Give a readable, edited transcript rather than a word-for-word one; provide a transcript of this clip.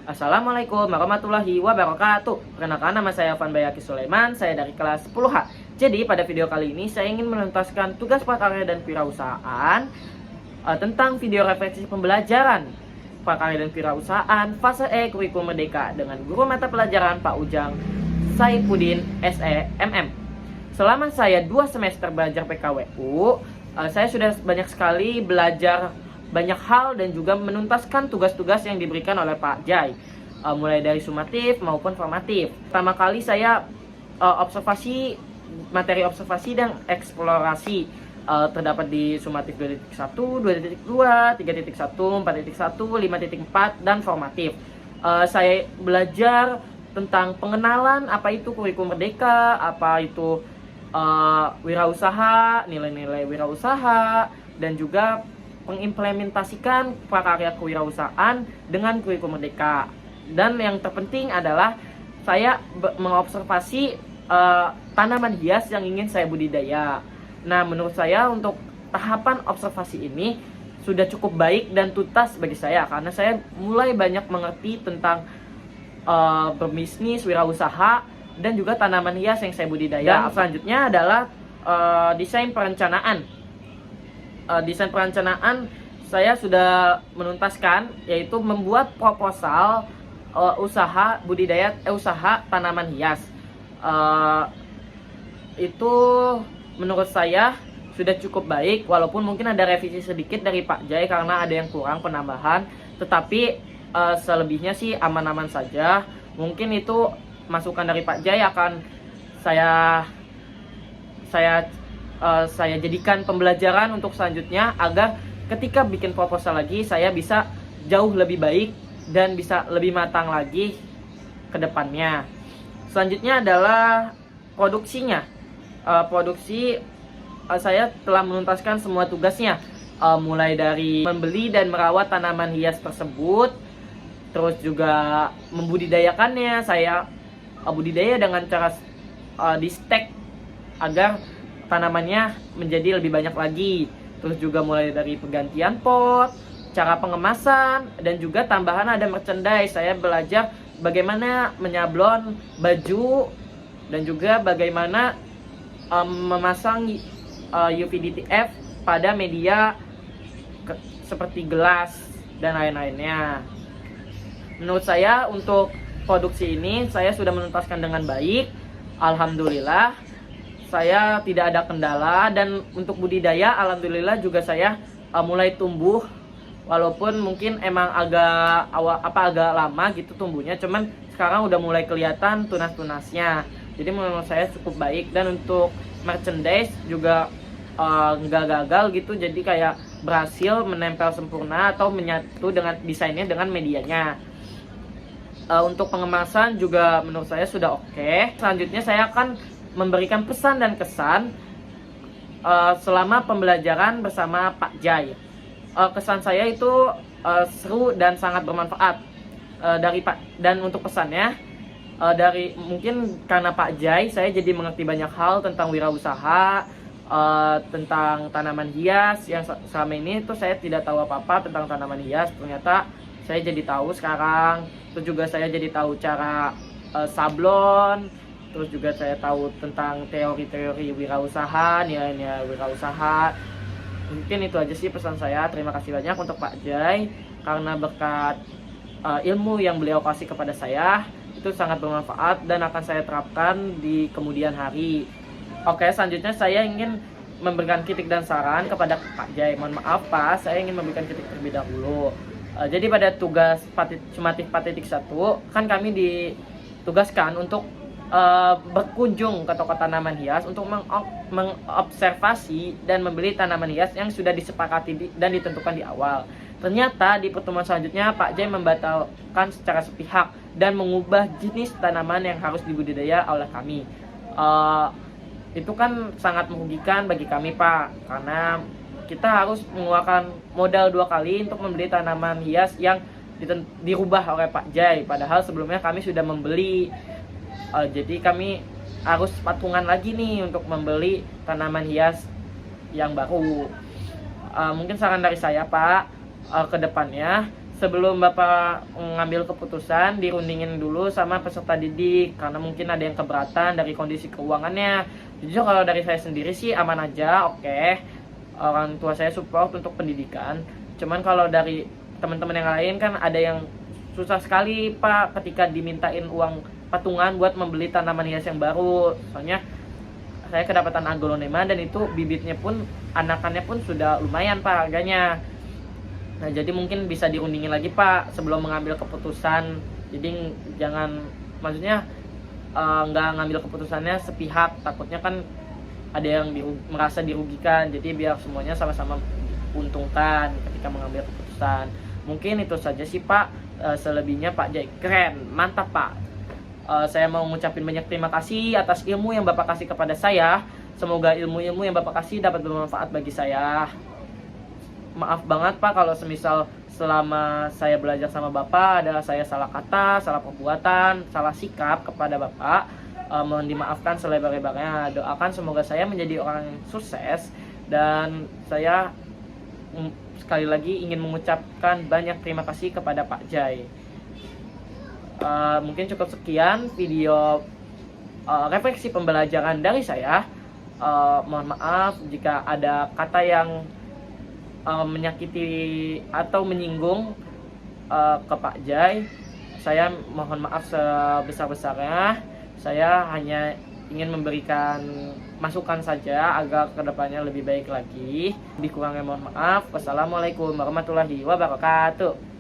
Assalamualaikum warahmatullahi wabarakatuh. Perkenalkan, nama saya Van Bayaki Sulaiman, saya dari kelas 10H. Jadi pada video kali ini saya ingin menuntaskan tugas prakarya dan wirausahaan tentang video refleksi pembelajaran prakarya dan wirausahaan fase E kurikulum merdeka dengan guru mata pelajaran Pak Ujang Saifuddin SEMM. Selama saya 2 semester belajar PKWU, saya sudah banyak sekali belajar banyak hal dan juga menuntaskan tugas-tugas yang diberikan oleh Pak Jai, mulai dari sumatif maupun formatif. Pertama kali saya materi observasi dan eksplorasi terdapat di sumatif 2.1, 2.2, 3.1, 4.1, 5.4 dan formatif. Saya belajar tentang pengenalan apa itu kurikulum merdeka, apa itu wirausaha, nilai-nilai wirausaha, dan juga mengimplementasikan prakarya kewirausahaan dengan kurikulum merdeka. Dan yang terpenting adalah saya mengobservasi tanaman hias yang ingin saya budidaya. Nah, menurut saya untuk tahapan observasi ini sudah cukup baik dan tuntas bagi saya, karena saya mulai banyak mengerti tentang berbisnis, wirausaha, dan juga tanaman hias yang saya budidaya. Dan selanjutnya adalah desain perencanaan. Desain perencanaan saya sudah menuntaskan, yaitu membuat proposal usaha tanaman hias. Itu menurut saya sudah cukup baik, walaupun mungkin ada revisi sedikit dari Pak Jai karena ada yang kurang penambahan, tetapi selebihnya sih aman-aman saja. Mungkin itu masukan dari Pak Jai akan saya jadikan pembelajaran untuk selanjutnya, agar ketika bikin proposal lagi saya bisa jauh lebih baik dan bisa lebih matang lagi ke depannya. Selanjutnya adalah produksinya. Saya telah menuntaskan semua tugasnya, mulai dari membeli dan merawat tanaman hias tersebut, terus juga membudidayakannya. Saya budidaya dengan cara di stek agar tanamannya menjadi lebih banyak lagi. Terus juga mulai dari penggantian pot, cara pengemasan, dan juga tambahan ada merchandise. Saya belajar bagaimana menyablon baju dan juga bagaimana memasang UV-DTF pada media seperti gelas dan lain-lainnya. Menurut saya untuk produksi ini saya sudah menuntaskan dengan baik, alhamdulillah. Saya tidak ada kendala, dan untuk budidaya alhamdulillah juga saya mulai tumbuh, walaupun mungkin emang agak lama gitu tumbuhnya, cuman sekarang udah mulai kelihatan tunas-tunasnya. Jadi menurut saya cukup baik. Dan untuk merchandise juga nggak gagal gitu, jadi kayak berhasil menempel sempurna atau menyatu dengan desainnya dengan medianya. Untuk pengemasan juga menurut saya sudah oke. Selanjutnya saya akan memberikan pesan dan kesan selama pembelajaran bersama Pak Jai. Kesan saya itu seru dan sangat bermanfaat dari Pak. Dan untuk pesannya, mungkin karena Pak Jai saya jadi mengerti banyak hal tentang wirausaha, tentang tanaman hias yang selama ini tuh saya tidak tahu apa-apa tentang tanaman hias. Ternyata saya jadi tahu sekarang. Terus juga saya jadi tahu cara sablon. Terus juga saya tahu tentang teori-teori wirausaha, nilai-nilai wirausaha. Mungkin itu aja sih pesan saya. Terima kasih banyak untuk Pak Jai, karena berkat ilmu yang beliau kasih kepada saya itu sangat bermanfaat dan akan saya terapkan di kemudian hari. Oke, selanjutnya saya ingin memberikan kritik dan saran kepada Pak Jai. Mohon maaf Pak, saya ingin memberikan kritik terlebih dahulu. Jadi pada tugas sumatif 4.1 kan kami ditugaskan untuk berkunjung ke toko tanaman hias untuk mengobservasi dan membeli tanaman hias yang sudah disepakati dan ditentukan di awal. Ternyata di pertemuan selanjutnya Pak Jai membatalkan secara sepihak dan mengubah jenis tanaman yang harus dibudidaya oleh kami. Itu kan sangat merugikan bagi kami Pak, karena kita harus mengeluarkan modal 2 kali untuk membeli tanaman hias yang dirubah oleh Pak Jai, padahal sebelumnya kami sudah membeli. Jadi kami harus patungan lagi nih untuk membeli tanaman hias yang baru. Mungkin saran dari saya Pak, ke depannya sebelum Bapak mengambil keputusan, dirundingin dulu sama peserta didik, karena mungkin ada yang keberatan dari kondisi keuangannya. Jujur kalau dari saya sendiri sih aman aja, oke. Orang tua saya support untuk pendidikan. Cuman kalau dari teman-teman yang lain kan ada yang susah sekali Pak ketika dimintain uang patungan buat membeli tanaman hias yang baru. Soalnya saya kedapatan aglonema dan itu bibitnya pun, anakannya pun sudah lumayan Pak harganya. Nah jadi mungkin bisa dirundingin lagi Pak sebelum mengambil keputusan. Jadi jangan, maksudnya nggak ngambil keputusannya sepihak, takutnya kan ada yang merasa dirugikan. Jadi biar semuanya sama-sama untungkan ketika mengambil keputusan. Mungkin itu saja sih Pak. Selebihnya Pak Jai keren, mantap Pak. Saya mau ngucapin banyak terima kasih atas ilmu yang Bapak kasih kepada saya. Semoga ilmu-ilmu yang Bapak kasih dapat bermanfaat bagi saya. Maaf banget Pak kalau semisal selama saya belajar sama Bapak ada saya salah kata, salah perbuatan, salah sikap kepada Bapak. Mohon dimaafkan selebar-lebarnya. Doakan semoga saya menjadi orang yang sukses. Dan saya sekali lagi ingin mengucapkan banyak terima kasih kepada Pak Jai. Mungkin cukup sekian video refleksi pembelajaran dari saya. Mohon maaf jika ada kata yang menyakiti atau menyinggung ke Pak Jai. Saya mohon maaf sebesar-besarnya. Saya hanya ingin memberikan masukan saja agar kedepannya lebih baik lagi. Lebih kurangnya mohon maaf. Wassalamualaikum warahmatullahi wabarakatuh.